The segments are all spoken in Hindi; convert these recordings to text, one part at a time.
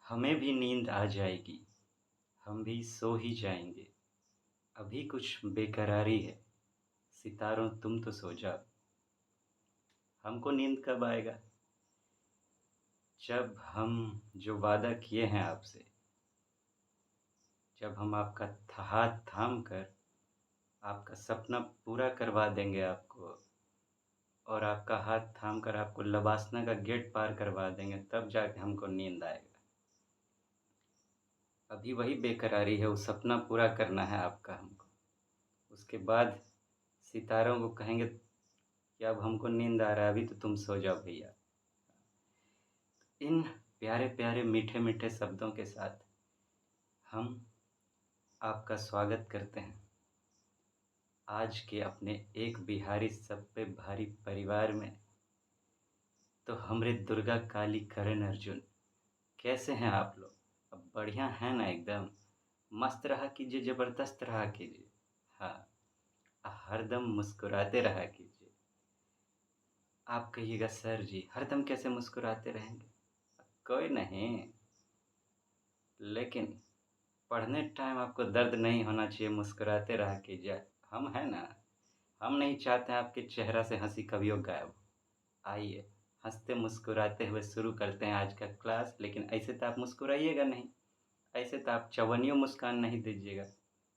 हमें भी नींद आ जाएगी, हम भी सो ही जाएंगे। अभी कुछ बेकरारी है, सितारों तुम तो सो जाओ। हमको नींद कब आएगा? जब हम जो वादा किए हैं आपसे, जब हम आपका हाथ थाम कर आपका सपना पूरा करवा देंगे आपको, और आपका हाथ थाम कर आपको लबासना का गेट पार करवा देंगे, तब जाके हमको नींद आएगा। अभी वही बेकरारी है, वो सपना पूरा करना है आपका हमको। उसके बाद सितारों को कहेंगे कि अब हमको नींद आ रहा है, अभी तो तुम सो जाओ भैया। इन प्यारे प्यारे मीठे मीठे शब्दों के साथ हम आपका स्वागत करते हैं आज के अपने एक बिहारी सब पे भारी परिवार में। तो हमरे दुर्गा काली करण अर्जुन, कैसे हैं आप लोग? अब बढ़िया हैं ना? एकदम मस्त रहा कीजिए, ज़बरदस्त रहा कीजिए। हाँ, हरदम मुस्कुराते रहा कीजिए। आप कहिएगा सर जी हरदम कैसे मुस्कुराते रहेंगे? कोई नहीं, लेकिन पढ़ने टाइम आपको दर्द नहीं होना चाहिए, मुस्कुराते रहा कीजिए। हम हैं ना, हम नहीं चाहते हैं आपके चेहरा से हंसी कभी हो गायब हो। आइए हंसते मुस्कुराते हुए शुरू करते हैं आज का क्लास। लेकिन ऐसे तो आप मुस्कुराइएगा नहीं, ऐसे तो आप चवन्नियों मुस्कान नहीं दीजिएगा।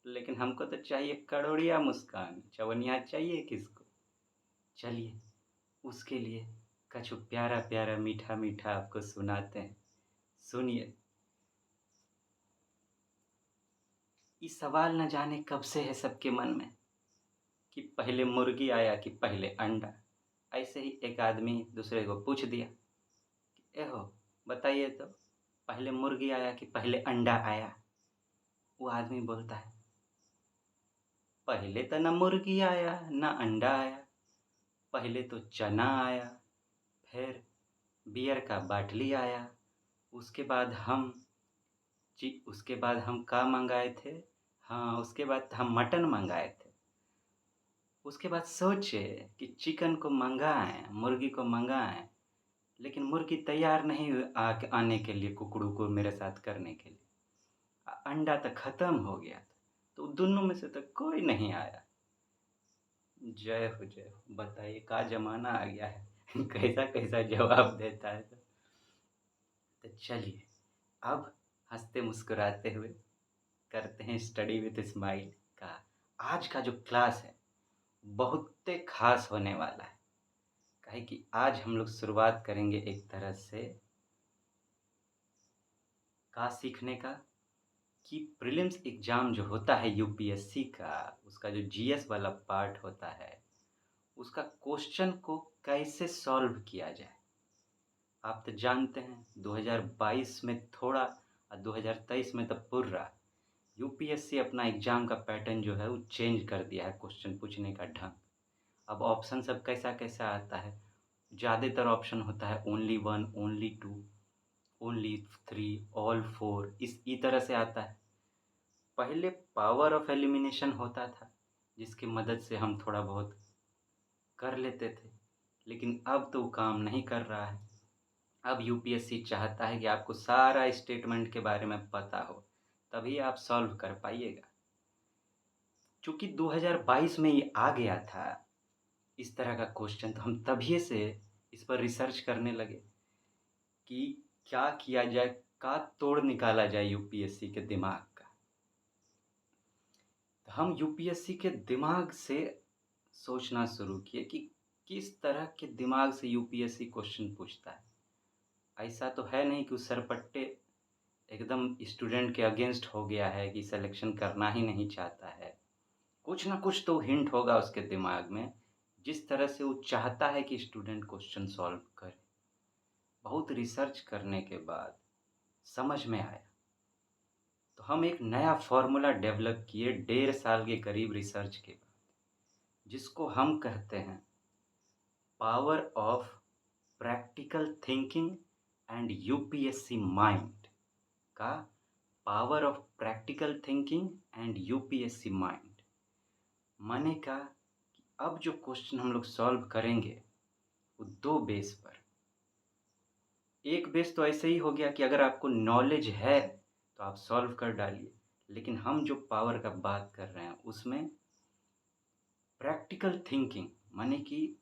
लेकिन हमको तो चाहिए करोड़िया मुस्कान, चवन्निया चाहिए किसको? चलिए उसके लिए कछु प्यारा प्यारा मीठा मीठा आपको सुनाते हैं, सुनिए। ये सवाल न जाने कब से है सबके मन में कि पहले मुर्गी आया कि पहले अंडा। ऐसे ही एक आदमी दूसरे को पूछ दिया कि ए हो बताइए तो, पहले मुर्गी आया कि पहले अंडा आया? वो आदमी बोलता है पहले तो न मुर्गी आया न अंडा आया, पहले तो चना आया, फिर बियर का बाटली आया, उसके बाद हम उसके बाद हम का मंगाए थे? हाँ, उसके बाद हम मटन मंगाए थे। उसके बाद सोचे कि चिकन को मंगाएं, मुर्गी को मंगाएं, लेकिन मुर्गी तैयार नहीं हुई आने के लिए, कुकड़ू को मेरे साथ करने के लिए। अंडा तो ख़त्म हो गया था, तो दोनों में से तो कोई नहीं आया। जय हो जय हो। बताइए का ज़माना आ गया है कैसा कैसा जवाब देता है। तो चलिए अब हंसते मुस्कुराते हुए करते हैं स्टडी विद स्माइल का। आज का जो क्लास है बहुत खास होने वाला है, काहे कि आज हम लोग शुरुआत करेंगे एक तरह से का सीखने का, कि प्रीलिम्स एग्ज़ाम जो होता है यूपीएससी का, उसका जो जीएस वाला पार्ट होता है, उसका क्वेश्चन को कैसे सॉल्व किया जाए। आप तो जानते हैं 2022 में थोड़ा और 2023 में तो पूरा यूपीएससी अपना एग्ज़ाम का पैटर्न जो है वो चेंज कर दिया है, क्वेश्चन पूछने का ढंग। अब ऑप्शन सब कैसा कैसा आता है, ज़्यादातर ऑप्शन होता है only one, only two, only three, all four, इस तरह से आता है। पहले पावर ऑफ एलिमिनेशन होता था, जिसकी मदद से हम थोड़ा बहुत कर लेते थे, लेकिन अब तो काम नहीं कर रहा है। अब यूपीएससी चाहता है कि आपको सारा स्टेटमेंट के बारे में पता हो, तभी आप सॉल्व कर पाइएगा। चूँकि 2022 में ये आ गया था इस तरह का क्वेश्चन, तो हम तभी से इस पर रिसर्च करने लगे कि क्या किया जाए, का तोड़ निकाला जाए यूपीएससी के दिमाग का। तो हम यूपीएससी के दिमाग से सोचना शुरू किए कि किस तरह के दिमाग से यूपीएससी क्वेश्चन पूछता है। ऐसा तो है नहीं कि उस सरपट्टे एकदम स्टूडेंट के अगेंस्ट हो गया है कि सिलेक्शन करना ही नहीं चाहता है। कुछ ना कुछ तो हिंट होगा उसके दिमाग में, जिस तरह से वो चाहता है कि स्टूडेंट क्वेश्चन सॉल्व करे। बहुत रिसर्च करने के बाद समझ में आया, तो हम एक नया फार्मूला डेवलप किए 1.5 साल के करीब रिसर्च के बाद, जिसको हम कहते हैं power of practical thinking and UPSC mind का। Power of practical thinking and UPSC mind माने का कि अब जो क्वेश्चन हम लोग सॉल्व करेंगे वो दो बेस पर। एक बेस तो ऐसे ही हो गया कि अगर आपको नॉलेज है तो आप सॉल्व कर डालिए, लेकिन हम जो पावर का बात कर रहे हैं उसमें प्रैक्टिकल थिंकिंग, माने कि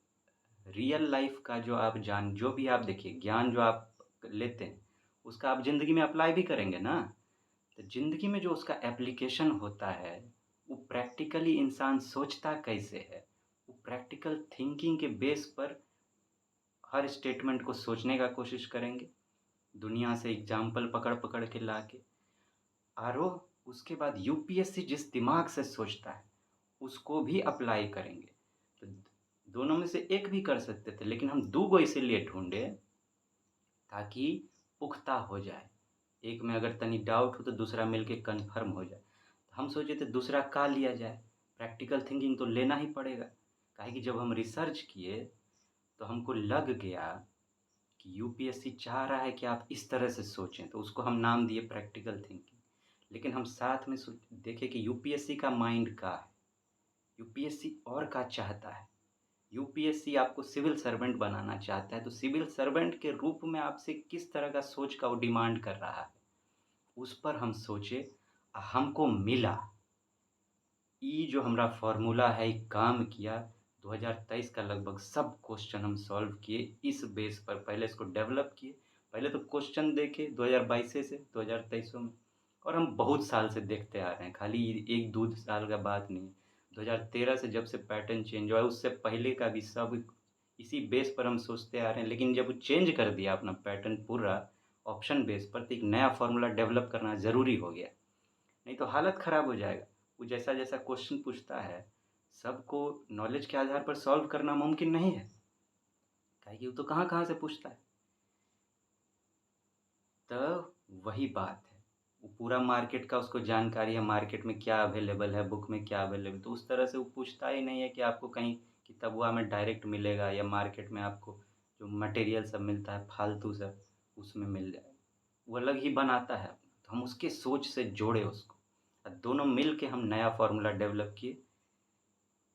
रियल लाइफ का जो भी आप देखिए ज्ञान जो आप लेते हैं उसका आप ज़िंदगी में अप्लाई भी करेंगे ना। तो ज़िंदगी में जो उसका एप्लीकेशन होता है वो प्रैक्टिकली इंसान सोचता कैसे है, वो प्रैक्टिकल थिंकिंग के बेस पर हर स्टेटमेंट को सोचने का कोशिश करेंगे, दुनिया से एग्जाम्पल पकड़ पकड़ के ला के। और उसके बाद यूपीएससी जिस दिमाग से सोचता है उसको भी अप्लाई करेंगे। तो दोनों में से एक भी कर सकते थे, लेकिन हम दो गो इसीलिए ढूंढे ताकि पुख्ता हो जाए। एक में अगर तनी डाउट हो तो दूसरा मिल के कन्फर्म हो जाए। तो हम सोचे थे दूसरा का लिया जाए, प्रैक्टिकल थिंकिंग तो लेना ही पड़ेगा। काहे कि जब हम रिसर्च किए तो हमको लग गया कि यूपीएससी चाह रहा है कि आप इस तरह से सोचें, तो उसको हम नाम दिए प्रैक्टिकल थिंकिंग। लेकिन हम साथ में देखे कि यूपीएससी का माइंड का है, यूपीएससी और का चाहता है। यूपीएससी आपको सिविल सर्वेंट बनाना चाहता है, तो सिविल सर्वेंट के रूप में आपसे किस तरह का सोच का वो डिमांड कर रहा है, उस पर हम सोचे। हमको मिला ये जो हमारा फार्मूला है, एक काम किया। 2023 का लगभग सब क्वेश्चन हम सॉल्व किए इस बेस पर। पहले इसको डेवलप किए, पहले तो क्वेश्चन देखे 2022 से 2023 में, और हम बहुत साल से देखते आ रहे हैं, खाली एक दो साल का बात नहीं। 2013 से जब से पैटर्न चेंज हुआ है उससे पहले का भी सब इसी बेस पर हम सोचते आ रहे हैं। लेकिन जब चेंज कर दिया अपना पैटर्न पूरा ऑप्शन बेस पर, तो एक नया फार्मूला डेवलप करना ज़रूरी हो गया, नहीं तो हालत ख़राब हो जाएगा। वो जैसा जैसा क्वेश्चन पूछता है सबको नॉलेज के आधार पर सॉल्व करना मुमकिन नहीं है, काहे कि वो तो कहाँ कहाँ से पूछता है। तो वही बात है, वो पूरा मार्केट का उसको जानकारी है, मार्केट में क्या अवेलेबल है, बुक में क्या अवेलेबल, तो उस तरह से वो पूछता ही नहीं है कि आपको कहीं किताबुआ में डायरेक्ट मिलेगा या मार्केट में आपको जो मटेरियल सब मिलता है फालतू सब उसमें मिल जाएगा। वो अलग ही बनाता है, तो हम उसके सोच से जोड़े उसको, और दोनों मिल के हम नया फार्मूला डेवलप किए,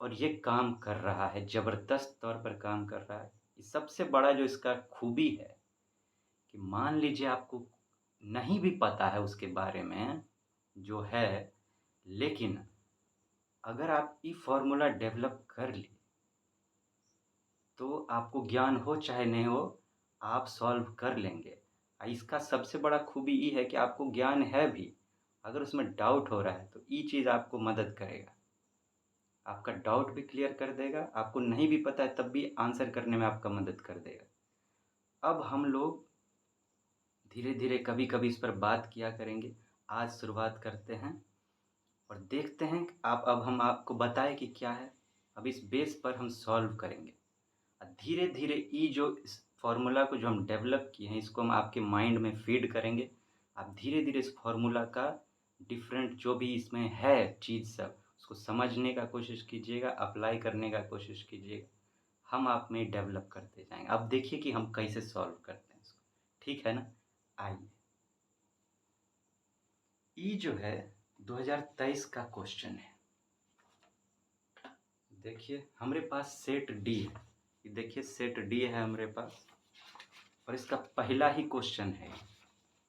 और ये काम कर रहा है, ज़बरदस्त तौर पर काम कर रहा है। सबसे बड़ा जो इसका खूबी है कि मान लीजिए आपको नहीं भी पता है उसके बारे में जो है, लेकिन अगर आप ये फार्मूला डेवलप कर लिए तो आपको ज्ञान हो चाहे नहीं हो आप सॉल्व कर लेंगे। इसका सबसे बड़ा खूबी ये है कि आपको ज्ञान है भी, अगर उसमें डाउट हो रहा है तो ये चीज़ आपको मदद करेगा, आपका डाउट भी क्लियर कर देगा, आपको नहीं भी पता है तब भी आंसर करने में आपका मदद कर देगा। अब हम लोग धीरे धीरे कभी कभी इस पर बात किया करेंगे। आज शुरुआत करते हैं और देखते हैं कि अब हम आपको बताएं कि क्या है। अब इस बेस पर हम सॉल्व करेंगे, और धीरे धीरे ये जो इस फार्मूला को जो हम डेवलप किए हैं इसको हम आपके माइंड में फीड करेंगे। आप धीरे धीरे इस फार्मूला का डिफरेंट जो भी इसमें है चीज़ सब उसको समझने का कोशिश कीजिएगा, अप्लाई करने का कोशिश कीजिएगा। हम आप में डेवलप करते जाएंगे। अब देखिए कि हम कैसे सॉल्व करते हैं इसको, ठीक है ना। आइए, ये जो है 2023 का क्वेश्चन है। देखिए हमारे पास सेट डी है, ये देखिए सेट डी है हमारे पास, और इसका पहला ही क्वेश्चन है।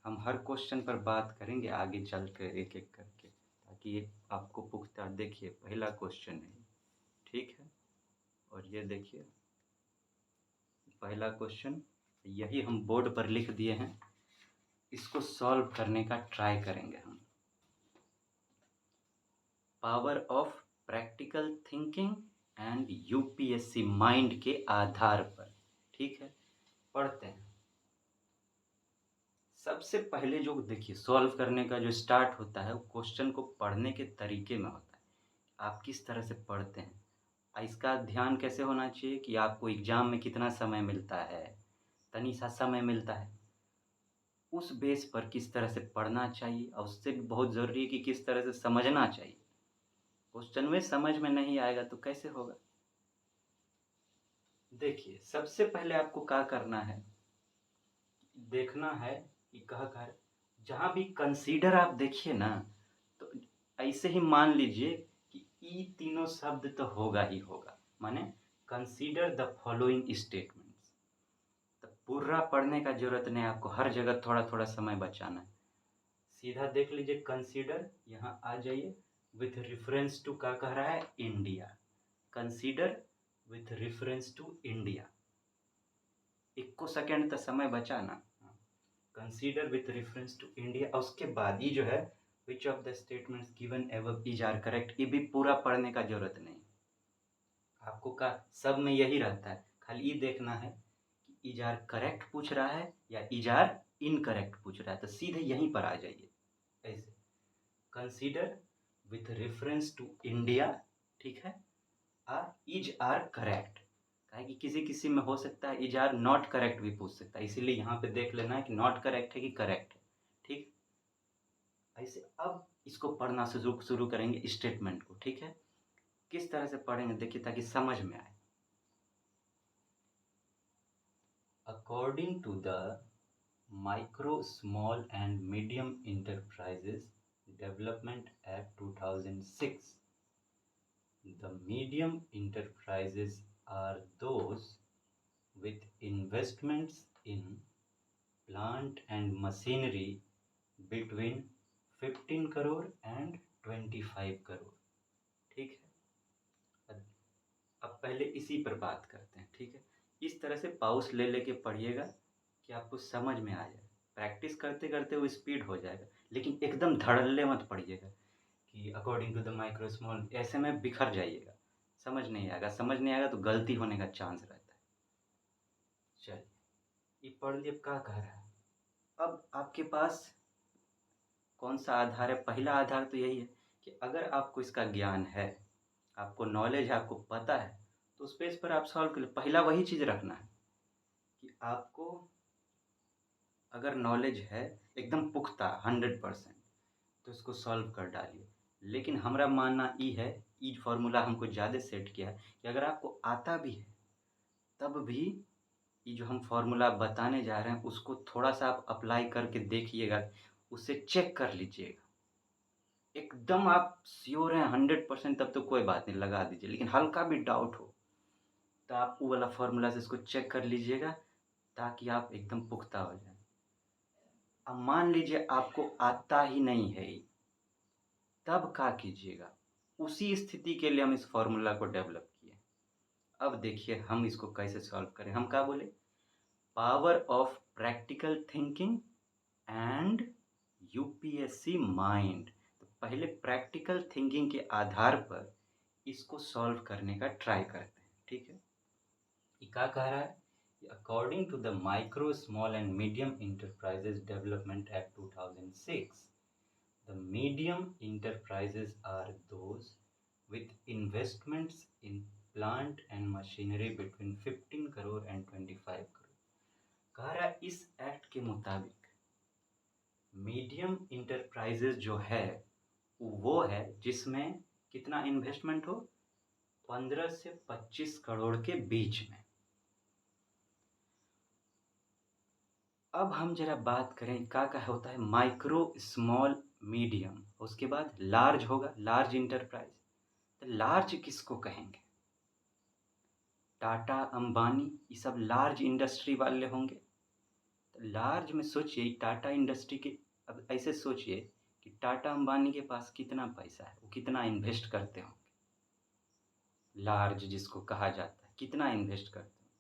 हम हर क्वेश्चन पर बात करेंगे आगे चल कर एक एक करके, ताकि ये आपको पुख्ता। देखिए पहला क्वेश्चन है, ठीक है। और ये देखिए पहला क्वेश्चन, यही हम बोर्ड पर लिख दिए हैं, इसको सॉल्व करने का ट्राई करेंगे हम। Power of practical thinking and UPSC mind के आधार पर, ठीक है। पढ़ते हैं। सबसे पहले जो देखिए सॉल्व करने का जो स्टार्ट होता है वो क्वेश्चन को पढ़ने के तरीके में होता है, आप किस तरह से पढ़ते हैं। इसका ध्यान कैसे होना चाहिए कि आपको एग्ज़ाम में कितना समय मिलता है, तनी सा समय मिलता है, उस बेस पर किस तरह से पढ़ना चाहिए, और उससे भी बहुत ज़रूरी है कि किस तरह से समझना चाहिए। क्वेश्चन में समझ में नहीं आएगा तो कैसे होगा। देखिए सबसे पहले आपको क्या करना है, देखना है कि कह कर जहाँ भी कंसीडर आप देखिए ना, तो ऐसे ही मान लीजिए कि ये तीनों शब्द तो होगा ही होगा, माने कंसीडर द फॉलोइंग स्टेटमेंट्स। तो पूरा पढ़ने का जरूरत नहीं, आपको हर जगह थोड़ा थोड़ा समय बचाना है। सीधा देख लीजिए, कंसीडर, यहाँ आ जाइए, विथ रेफरेंस टू क्या कह रहा है, India. Consider with reference to India, 1 second तक समय बचाना। Consider with reference to India, और उसके बाद ये जो है which of the statements given above is are correct, ये भी पूरा पढ़ने का जरूरत नहीं, आपको का सब में यही रहता है, खाली ये देखना है कि इज आर करेक्ट पूछ रहा है या इज आर इनकरेक्ट पूछ रहा है, तो सीधे यहीं पर आ जाइए। ऐसे consider with reference to India, ठीक है, आर इज आर करेक्ट, काहे कि किसी किसी में हो सकता है इज आर नॉट करेक्ट भी पूछ सकता है, इसीलिए यहाँ पे देख लेना है कि नॉट करेक्ट है कि करेक्ट है, ठीक। ऐसे अब इसको पढ़ना शुरू करेंगे स्टेटमेंट को, ठीक है। किस तरह से पढ़ेंगे देखिए, ताकि समझ में आए। According to the micro small and medium enterprises development act 2006, the medium enterprises are those with investments in plant and machinery between 15 crore and 25 crore, ठीक है। अब पहले इसी पर बात करते हैं, ठीक है। इस तरह से पाउस ले लेके पढ़िएगा कि आपको समझ में आ जाए, प्रैक्टिस करते करते वो स्पीड हो जाएगा, लेकिन एकदम धड़ल्ले मत पढ़िएगा कि according to the micro small, ऐसे में बिखर जाइएगा, समझ नहीं आएगा, समझ नहीं आएगा तो गलती होने का चांस रहता है। चलिए, ये पढ़ लिए, अब क्या कह रहा है। अब आपके पास कौन सा आधार है, पहला आधार तो यही है कि अगर आपको इसका ज्ञान है, आपको नॉलेज है, आपको पता है, तो उस पेज पर आप सॉल्व कर, पहला वही चीज़ रखना है कि आपको अगर नॉलेज है एकदम पुख्ता 100%, तो इसको सॉल्व कर डालिए। लेकिन हमारा मानना ये है, ये फार्मूला हमको ज़्यादा सेट किया है कि अगर आपको आता भी है तब भी ये जो हम फार्मूला बताने जा रहे हैं उसको थोड़ा सा आप अप्लाई करके देखिएगा, उसे चेक कर लीजिएगा। एकदम आप श्योर हैं 100%, तब तो कोई बात नहीं, लगा दीजिए। लेकिन हल्का भी डाउट हो तो आप वो वाला फार्मूला से इसको चेक कर लीजिएगा, ताकि आप एकदम पुख्ता हो जाए। अब मान लीजिए आपको आता ही नहीं है, तब क्या कीजिएगा, उसी स्थिति के लिए हम इस फार्मूला को डेवलप किए। अब देखिए हम इसको कैसे सॉल्व करें। हम क्या बोले, power of practical thinking and UPSC mind. तो पहले प्रैक्टिकल थिंकिंग के आधार पर इसको सॉल्व करने का ट्राई करते हैं, ठीक है। ये क्या कह रहा है, according to the micro small and medium enterprises development act 2006, the medium enterprises are those with investments in plant and machinery between 15 crore and 25 crore। कह रहा है इस एक्ट के मुताबिक मीडियम इंटरप्राइजेज जो है वो है जिसमें कितना इन्वेस्टमेंट हो, 15 से 25 करोड़ के बीच में। अब हम जरा बात करें क्या क्या होता है माइक्रो स्मॉल मीडियम, उसके बाद लार्ज होगा, लार्ज इंटरप्राइज। तो लार्ज किसको कहेंगे, टाटा अंबानी ये सब लार्ज इंडस्ट्री वाले होंगे। तो लार्ज में सोचिए टाटा इंडस्ट्री के, अब ऐसे सोचिए कि टाटा अंबानी के पास कितना पैसा है, वो कितना इन्वेस्ट करते होंगे। लार्ज जिसको कहा जाता है, कितना इन्वेस्ट करते हैं।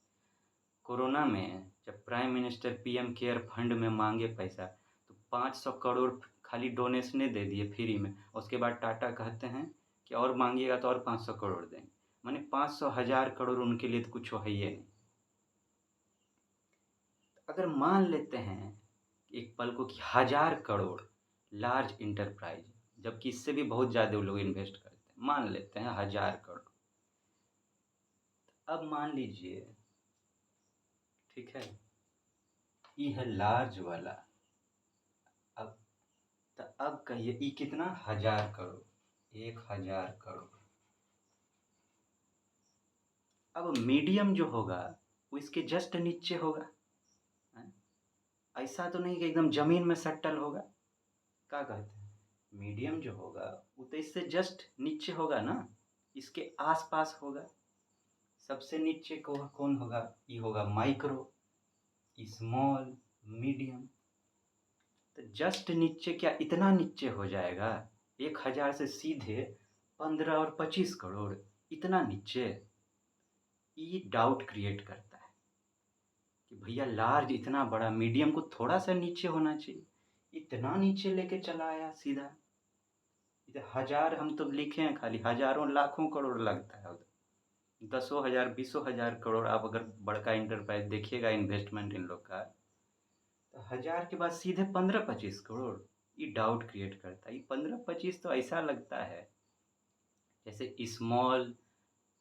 कोरोना में जब prime minister PM care fund में मांगे पैसा, तो 500 करोड़ खाली डोनेशने दे दिए फ्री में। उसके बाद टाटा कहते हैं कि और मांगिएगा तो और 500 करोड़ देंगे, माने 500,000 करोड़ उनके लिए तो कुछ हो ही नहीं। अगर मान लेते हैं एक पल को कि 1000 करोड़ लार्ज इंटरप्राइज, जबकि इससे भी बहुत ज़्यादा वो लोग इन्वेस्ट करते हैं, मान लेते हैं 1000 करोड़। अब मान लीजिए, ठीक है, ये है लार्ज वाला। अब तो अब कहिए ये कितना, 1000 करोड़, 1000 करोड़। अब मीडियम जो होगा वो इसके जस्ट नीचे होगा, ऐसा तो नहीं कि एकदम जमीन में सट्टल होगा। क्या कहते हैं, मीडियम जो होगा वो तो इससे जस्ट नीचे होगा ना, इसके आसपास होगा। सबसे नीचे को कौन होगा, ये होगा माइक्रो, स्मॉल, मीडियम, तो जस्ट नीचे क्या इतना नीचे हो जाएगा? 1000 से सीधे 15 और 25 करोड़, इतना नीचे? ये डाउट क्रिएट करता है कि भैया लार्ज इतना बड़ा, मीडियम को थोड़ा सा नीचे होना चाहिए, इतना नीचे लेके चला आया सीधा। इधर 1000 हम तो लिखे हैं, खाली हजारों लाखों करोड़ लगता है उधर। 10,000 20,000 करोड़, आप अगर बड़का इंटरप्राइज देखिएगा इन्वेस्टमेंट इन लोग का, तो 1000 के बाद सीधे 15-25 करोड़। ये डाउट क्रिएट करता है। ये 15-25 तो ऐसा लगता है जैसे स्मॉल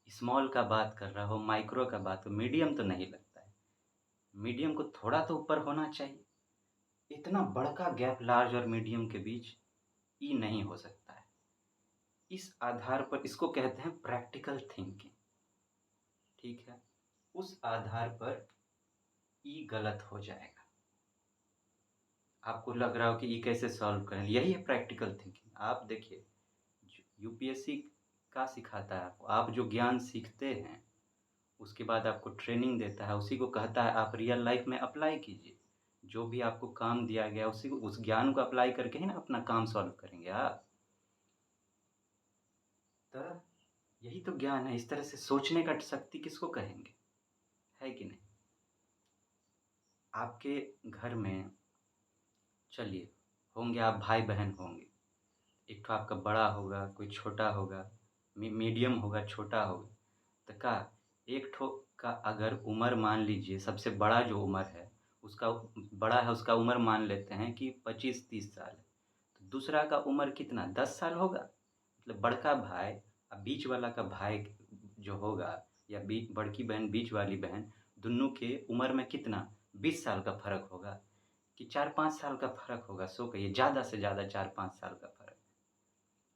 स्मॉल का बात कर रहा हो, माइक्रो का बात हो, मीडियम तो नहीं लगता है। मीडियम को थोड़ा तो ऊपर होना चाहिए। इतना बड़का गैप लार्ज और मीडियम के बीच, ये नहीं हो सकता है। इस आधार पर इसको कहते हैं प्रैक्टिकल थिंकिंग, ठीक है? उस आधार पर ये गलत हो जाएगा। आपको लग रहा हो कि ये कैसे सॉल्व करें, यही है प्रैक्टिकल थिंकिंग। आप देखिए, यूपीएससी का सिखाता है आपको, आप जो ज्ञान सीखते हैं उसके बाद आपको ट्रेनिंग देता है, उसी को कहता है आप रियल लाइफ में अप्लाई कीजिए। जो भी आपको काम दिया गया उसी को, उस ज्ञान को अप्लाई करके ही ना अपना काम सॉल्व करेंगे आप। तो यही तो ज्ञान है। इस तरह से सोचने का शक्ति किसको कहेंगे, है कि नहीं? आपके घर में चलिए होंगे, आप भाई बहन होंगे, एक तो आपका बड़ा होगा, कोई छोटा होगा, मीडियम होगा, छोटा होगा। तो का एक ठो का अगर उम्र मान लीजिए, सबसे बड़ा जो उम्र है उसका, बड़ा है उसका उम्र मान लेते हैं कि 25-30 साल है, तो दूसरा का उम्र कितना 10 साल होगा। मतलब बड़का भाई और बीच वाला का भाई जो होगा, या बीच बड़की बहन बीच वाली बहन, दोनों के उम्र में कितना 20 साल का फर्क होगा कि 4-5 साल का फर्क होगा। सो कहिए ज़्यादा से ज़्यादा 4-5 साल का फर्क।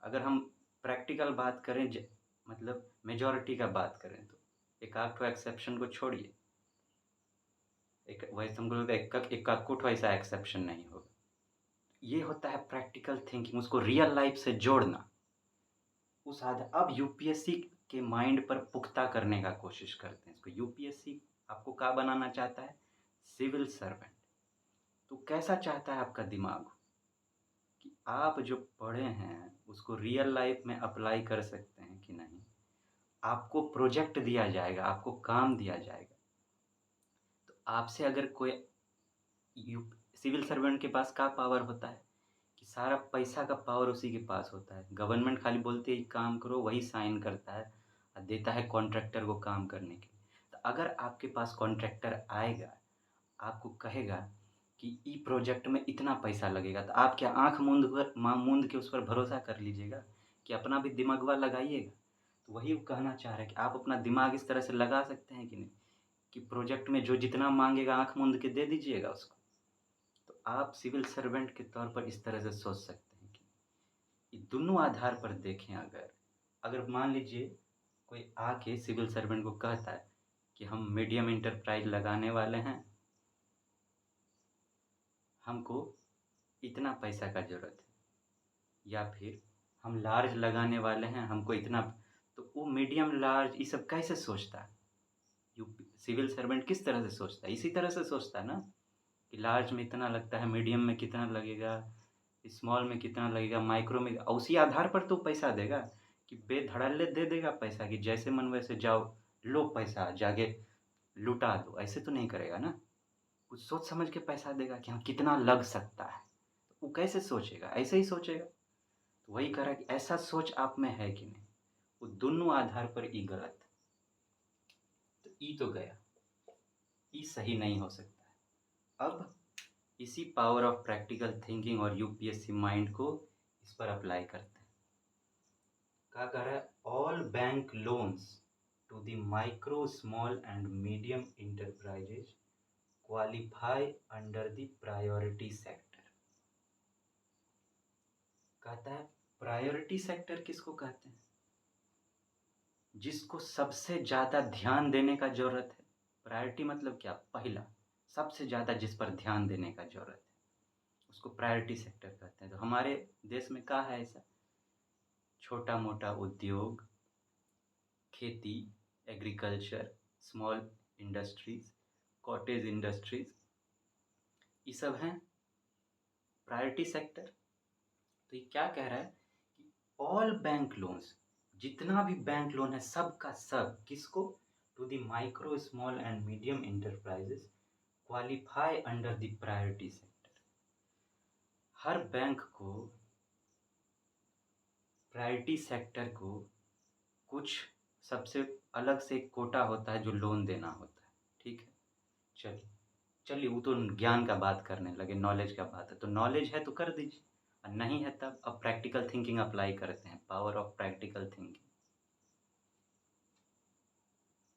अगर हम प्रैक्टिकल बात करें, मतलब मेजॉरिटी का बात करें, तो एक आध ठो एक्सेप्शन को छोड़िए, एक वैसे हमको लगता है एक ठो ऐसा एक्सेप्शन नहीं होगा। ये होता है प्रैक्टिकल थिंकिंग, उसको रियल लाइफ से जोड़ना। उस आधा अब यूपीएससी के माइंड पर पुख्ता करने का कोशिश करते हैं इसको। यूपीएससी आपको क्या बनाना चाहता है? Civil servant. तो कैसा चाहता है आपका दिमाग कि आप जो पढ़े हैं उसको रियल लाइफ में अप्लाई कर सकते हैं कि नहीं। आपको प्रोजेक्ट दिया जाएगा, आपको काम दिया जाएगा, तो आपसे अगर कोई सिविल सर्वेंट के पास क्या पावर होता है कि सारा पैसा का पावर उसी के पास होता है। गवर्नमेंट खाली बोलती है काम करो, वही साइन करता है और देता है कॉन्ट्रैक्टर को काम करने के लिए। तो अगर आपके पास कॉन्ट्रैक्टर आएगा, आपको कहेगा कि ई प्रोजेक्ट में इतना पैसा लगेगा, तो आप क्या आँख मूंद के उस पर भरोसा कर लीजिएगा कि अपना भी दिमागवा लगाइएगा? तो वही वो कहना चाह रहा है कि आप अपना दिमाग इस तरह से लगा सकते हैं कि नहीं, कि प्रोजेक्ट में जो जितना मांगेगा आँख मूंद के दे दीजिएगा उसको। तो आप सिविल सर्वेंट के तौर पर इस तरह से सोच सकते हैं कि ये दोनों आधार पर देखें। अगर मान लीजिए कोई आके सिविल सर्वेंट को कहता है कि हम मीडियम इंटरप्राइज लगाने वाले हैं, हमको इतना पैसा का ज़रूरत है, या फिर हम लार्ज लगाने वाले हैं, हमको इतना, तो वो मीडियम लार्ज ये सब कैसे सोचता है? सिविल सर्वेंट किस तरह से सोचता है? इसी तरह से सोचता है ना कि लार्ज में इतना लगता है, मीडियम में कितना लगेगा, स्मॉल में कितना लगेगा, माइक्रो में, और उसी आधार पर तो पैसा देगा कि बेधड़ल्ले दे देगा पैसा कि जैसे मन वैसे जाओ, लो पैसा जाके लुटा दो। ऐसे तो नहीं करेगा ना, कुछ सोच समझ के पैसा देगा कि हाँ कितना लग सकता है। तो वो कैसे सोचेगा? ऐसे ही सोचेगा। तो वही कह रहा है कि ऐसा सोच आप में है कि नहीं। वो दोनों आधार पर ई गलत, तो ई तो गया, ई सही नहीं हो सकता है। अब इसी पावर ऑफ प्रैक्टिकल थिंकिंग और यूपीएससी माइंड को इस पर अप्लाई करते हैं। क्या कह रहा है? All bank loans to the micro small and medium enterprises qualify under the priority sector. कहता है प्रायोरिटी सेक्टर किसको कहते हैं? जिसको सबसे ज़्यादा ध्यान देने का ज़रूरत है। प्रायोरिटी मतलब क्या? पहला, सबसे ज़्यादा जिस पर ध्यान देने का ज़रूरत है उसको प्रायोरिटी सेक्टर कहते हैं। तो हमारे देश में क्या है ऐसा? छोटा मोटा उद्योग, खेती, agriculture, small industries, cottage industries, ये सब हैं प्रायोरिटी सेक्टर। तो ये क्या कह रहा है कि ऑल बैंक लोन्स, जितना भी बैंक लोन है सब का सब किसको, to the micro small and medium enterprises qualify under the priority sector. हर बैंक को प्रायोरिटी सेक्टर को कुछ सबसे अलग से एक कोटा होता है जो लोन देना होता है, ठीक है। चलिए चलिए वो तो ज्ञान का बात करने लगे, नॉलेज का बात है, तो नॉलेज है तो कर दीजिए, और नहीं है तब अब प्रैक्टिकल थिंकिंग अप्लाई करते हैं, पावर ऑफ प्रैक्टिकल थिंकिंग।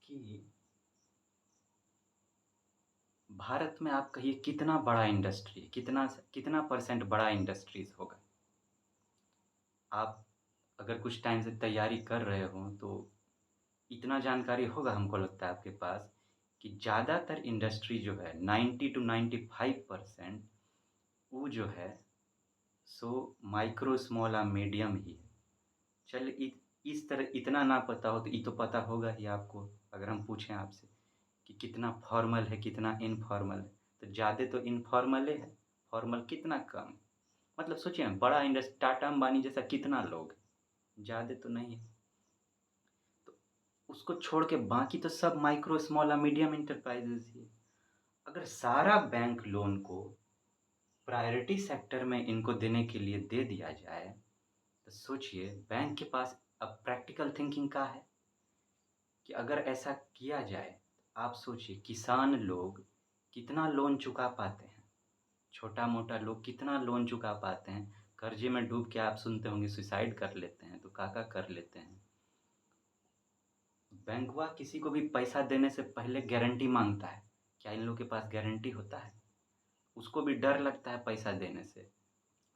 कि भारत में आप कहिए कितना बड़ा इंडस्ट्री, कितना कितना परसेंट बड़ा इंडस्ट्रीज होगा। आप अगर कुछ टाइम से तैयारी कर रहे हो तो इतना जानकारी होगा हमको लगता है आपके पास कि ज़्यादातर इंडस्ट्री जो है 90 to 95% वो जो है सो माइक्रो स्मॉल और मीडियम ही है। चलिए इस तरह इतना ना पता हो तो ये तो पता होगा ही आपको, अगर हम पूछें आपसे कि कितना फॉर्मल है कितना इनफॉर्मल है, तो ज़्यादा तो इनफॉर्मल है, फॉर्मल कितना कम। मतलब सोचिए बड़ा इंडस्ट्री टाटा अंबानी जैसा कितना लोग, ज़्यादा तो नहीं है। तो उसको छोड़ के बाकी तो सब माइक्रो स्मॉल और मीडियम इंटरप्राइजेज ही है। अगर सारा बैंक लोन को प्रायोरिटी सेक्टर में इनको देने के लिए दे दिया जाए तो सोचिए बैंक के पास अब प्रैक्टिकल थिंकिंग का है कि अगर ऐसा किया जाए तो आप सोचिए किसान लोग कितना लोन चुका पाते हैं, छोटा मोटा लोग कितना लोन चुका पाते हैं, कर्जे में डूब के आप सुनते होंगे सुसाइड कर लेते हैं, तो काका कर लेते हैं। बैंकवा किसी को भी पैसा देने से पहले गारंटी मांगता है, क्या इन लोग के पास गारंटी होता है, उसको भी डर लगता है पैसा देने से।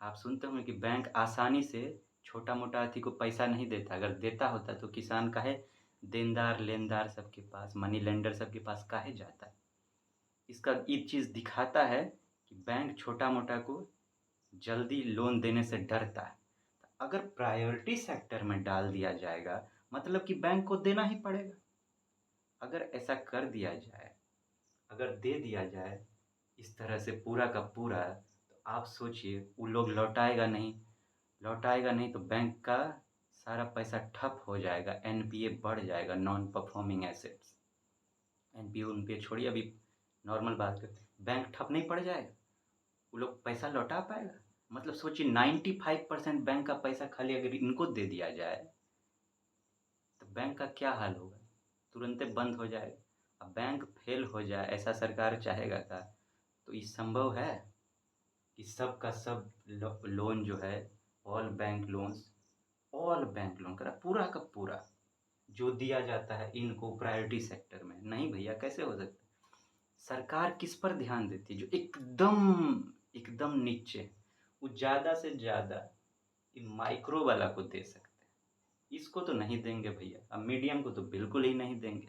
आप सुनते होंगे कि बैंक आसानी से छोटा मोटा अथी को पैसा नहीं देता, अगर देता होता तो किसान काहे देनदार लेनदार सबके पास, मनी लेंडर सबके पास काहे जाता है। इसका एक चीज़ दिखाता है कि बैंक छोटा मोटा को जल्दी लोन देने से डरता है। अगर प्रायोरिटी सेक्टर में डाल दिया जाएगा मतलब कि बैंक को देना ही पड़ेगा। अगर ऐसा कर दिया जाए, अगर दे दिया जाए इस तरह से पूरा का पूरा, तो आप सोचिए वो लोग लौटाएगा नहीं, लौटाएगा नहीं तो बैंक का सारा पैसा ठप हो जाएगा, एनपीए बढ़ जाएगा, नॉन परफॉर्मिंग एसेट्स। एनपीए उनपीए छोड़िए, अभी नॉर्मल बात करते हैं, बैंक ठप नहीं पड़ जाएगा, वो लोग पैसा लौटा पाएगा। मतलब सोचिए 95% बैंक का पैसा खाली अगर इनको दे दिया जाए तो बैंक का क्या हाल होगा, तुरंत बंद हो जाएगा। अब बैंक फेल हो जाए ऐसा सरकार चाहेगा का, तो ये संभव है कि सब का सब लोन जो है ऑल बैंक लोन करा पूरा का पूरा जो दिया जाता है इनको प्रायोरिटी सेक्टर में, नहीं भैया कैसे हो सकता है। सरकार किस पर ध्यान देती है, जो एकदम एकदम नीचे, वो ज़्यादा से ज़्यादा माइक्रो वाला को दे सकते हैं, इसको तो नहीं देंगे भैया, अब मीडियम को तो बिल्कुल ही नहीं देंगे,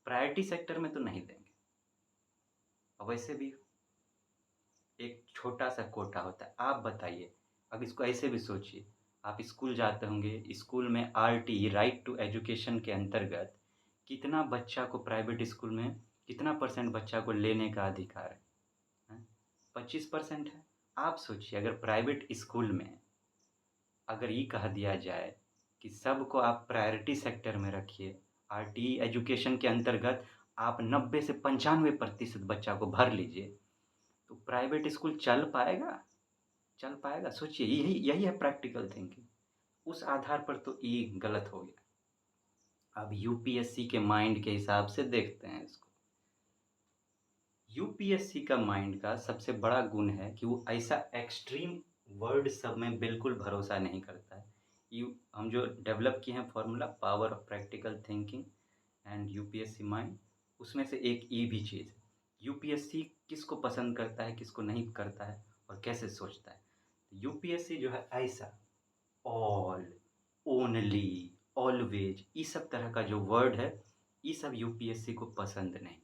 प्रायोरिटी सेक्टर में तो नहीं देंगे। अब वैसे भी एक छोटा सा कोटा होता है, आप बताइए, अब इसको ऐसे भी सोचिए, आप स्कूल जाते होंगे, स्कूल में आरटी राइट टू एजुकेशन के अंतर्गत कितना बच्चा को प्राइवेट स्कूल में कितना परसेंट बच्चा को लेने का अधिकार है, 25% है। आप सोचिए अगर प्राइवेट स्कूल में अगर ये कह दिया जाए कि सबको आप प्रायोरिटी सेक्टर में रखिए, आरटी एजुकेशन के अंतर्गत आप 90 से 95% बच्चा को भर लीजिए, तो प्राइवेट स्कूल चल पाएगा, चल पाएगा। सोचिए यही यही है प्रैक्टिकल थिंकिंग। उस आधार पर तो ये गलत हो गया। अब यूपीएससी के माइंड के हिसाब से देखते हैं इसको। यूपीएससी का माइंड का सबसे बड़ा गुण है कि वो ऐसा एक्सट्रीम वर्ड सब में बिल्कुल भरोसा नहीं करता है। हम जो डेवलप किए हैं formula power of practical thinking and UPSC mind, उसमें से एक ये भी चीज़ है, यूपीएससी किसको पसंद करता है किसको नहीं करता है और कैसे सोचता है। यूपीएससी जो है ऐसा ऑल, ओनली, ऑलवेज, ये सब तरह का जो वर्ड है ये सब यूपीएससी को पसंद नहीं।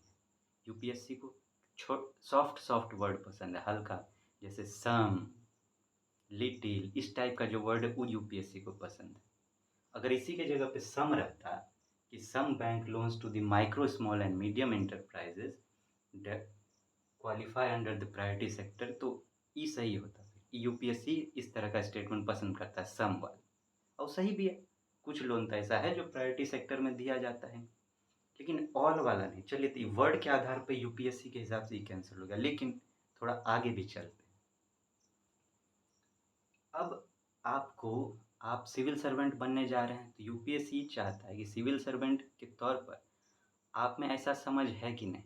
यूपीएससी को सॉफ्ट सॉफ्ट वर्ड पसंद है, हल्का, जैसे सम, लिटिल, इस टाइप का जो वर्ड है वो यूपीएससी को पसंद है। अगर इसी के जगह पे सम रहता कि some bank loans to the micro small and medium enterprises qualify under the priority sector, तो ई सही होता है। यूपीएससी इस तरह का स्टेटमेंट पसंद करता है, सम वाला, और सही भी है। कुछ लोन तो ऐसा है जो प्रायोरिटी सेक्टर में दिया जाता है, लेकिन ऑल वाला नहीं। चलिए, तो वर्ड के आधार पर यूपीएससी के हिसाब से ही कैंसिल हो गया, लेकिन थोड़ा आगे भी चलते हैं। अब आपको, आप सिविल सर्वेंट बनने जा रहे हैं, तो यूपीएससी चाहता है कि सिविल सर्वेंट के तौर पर आप में ऐसा समझ है कि नहीं।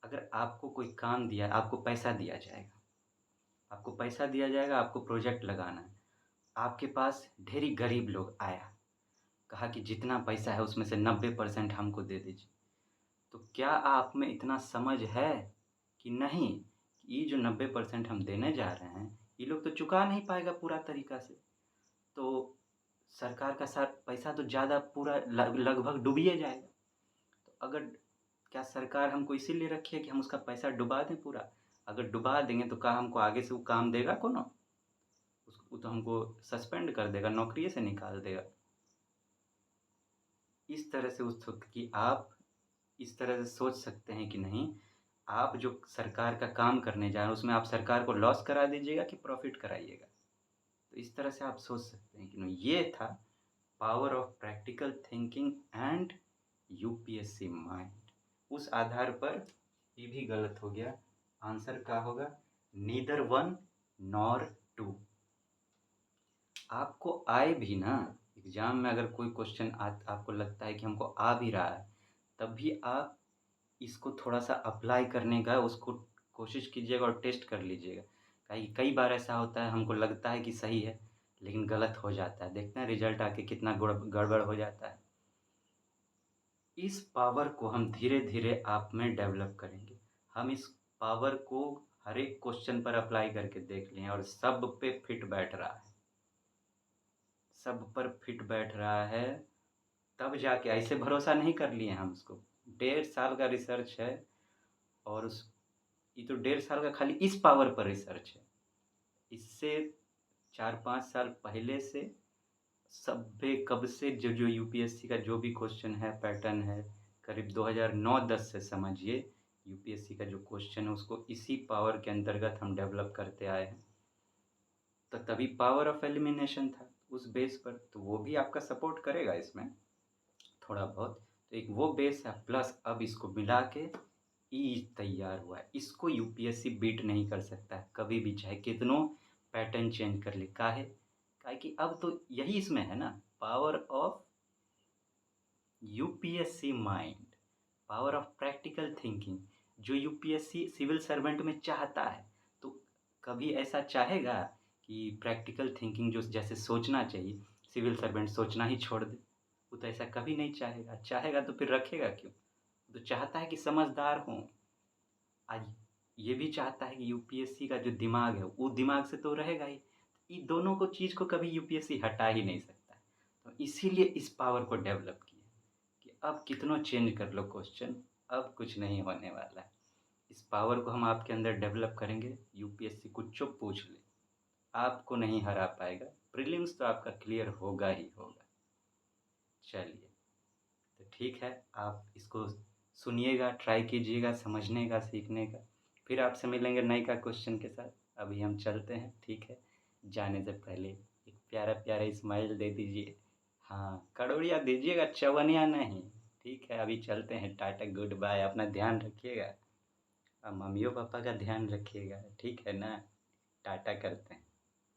अगर आपको कोई काम दिया, आपको पैसा दिया जाएगा, आपको प्रोजेक्ट लगाना है, आपके पास ढेरी गरीब लोग आया, कहा कि जितना पैसा है उसमें से 90% हमको दे दीजिए, तो क्या आप में इतना समझ है कि नहीं, ये जो 90% हम देने जा रहे हैं, ये लोग तो चुका नहीं पाएगा पूरा तरीका से, तो सरकार का सारा पैसा तो ज़्यादा पूरा लगभग डूबिए जाएगा। तो अगर, क्या सरकार हमको इसीलिए रखी है कि हम उसका पैसा डुबा दें पूरा? अगर डुबा देंगे तो क्या हमको आगे से वो काम देगा कोनो? वो तो हमको सस्पेंड कर देगा, नौकरी से निकाल देगा। इस तरह से उस कि आप इस तरह से सोच सकते हैं कि नहीं, आप जो सरकार का काम करने जा रहे हैं उसमें आप सरकार को लॉस करा दीजिएगा कि प्रॉफिट कराइएगा। तो इस तरह से आप सोच सकते हैं कि नहीं। ये था power of practical thinking and UPSC mind. उस आधार पर ये भी गलत हो गया। आंसर क्या होगा? Neither one nor two. आपको आए भी ना, एग्जाम में अगर कोई क्वेश्चन आपको लगता है कि हमको आ भी रहा है, तब भी आप इसको थोड़ा सा अप्लाई करने का उसको कोशिश कीजिएगा और टेस्ट कर लीजिएगा। कई बार ऐसा होता है, हमको लगता है कि सही है लेकिन गलत हो जाता है। देखते हैं रिजल्ट आके कितना गड़बड़ हो जाता है। इस पावर को हम धीरे धीरे आप में डेवलप करेंगे। हम इस पावर को हर एक क्वेश्चन पर अप्लाई करके देख लें और सब पे फिट बैठ रहा है, सब पर फिट बैठ रहा है, तब जाके ऐसे भरोसा नहीं कर लिए हम उसको। 1.5 साल का रिसर्च है, और ये तो 1.5 साल का खाली इस पावर पर रिसर्च है। इससे 4-5 साल पहले से कब से जो यूपीएससी का जो भी क्वेश्चन है, पैटर्न है, करीब 2009-10 से समझिए, यूपीएससी का जो क्वेश्चन है उसको इसी पावर के अंतर्गत हम डेवलप करते आए हैं। तो तभी पावर ऑफ एलिमिनेशन था उस बेस पर, तो वो भी आपका सपोर्ट करेगा इसमें थोड़ा बहुत। तो एक वो बेस है, प्लस अब इसको मिला के ई तैयार हुआ है। इसको यूपीएससी बीट नहीं कर सकता है कभी भी, चाहे कितनों पैटर्न चेंज कर ले। काहे कि अब तो यही इसमें है ना, power of UPSC mind, power of practical thinking, जो यूपीएससी सिविल सर्वेंट में चाहता है। तो कभी ऐसा चाहेगा कि प्रैक्टिकल थिंकिंग जो जैसे सोचना चाहिए, सिविल सर्वेंट सोचना ही छोड़ दे? वो तो ऐसा कभी नहीं चाहेगा। चाहेगा तो फिर रखेगा क्यों? तो चाहता है कि समझदार हों। आज ये भी चाहता है कि यूपीएससी का जो दिमाग है वो दिमाग से तो रहेगा ही। इन दोनों को चीज़ को कभी यूपीएससी हटा ही नहीं सकता। तो इसीलिए इस पावर को डेवलप किया कि अब कितनों चेंज कर लो क्वेश्चन, अब कुछ नहीं होने वाला है। इस पावर को हम आपके अंदर डेवलप करेंगे, यूपीएससी कुछ पूछ ले, आपको नहीं हरा पाएगा। प्रीलिम्स तो आपका क्लियर होगा ही होगा। चलिए, तो ठीक है, आप इसको सुनिएगा, ट्राई कीजिएगा समझने का, सीखने का। फिर आपसे मिलेंगे नए का क्वेश्चन के साथ। अभी हम चलते हैं, ठीक है। जाने से पहले एक प्यारा प्यारा स्माइल दे दीजिए। हाँ, कड़ोड़िया दीजिएगा, चवनिया नहीं। ठीक है, अभी चलते हैं। टाटा, गुड बाय। अपना ध्यान रखिएगा और मम्मियों पापा का ध्यान रखिएगा, ठीक है ना। टाटा करते हैं।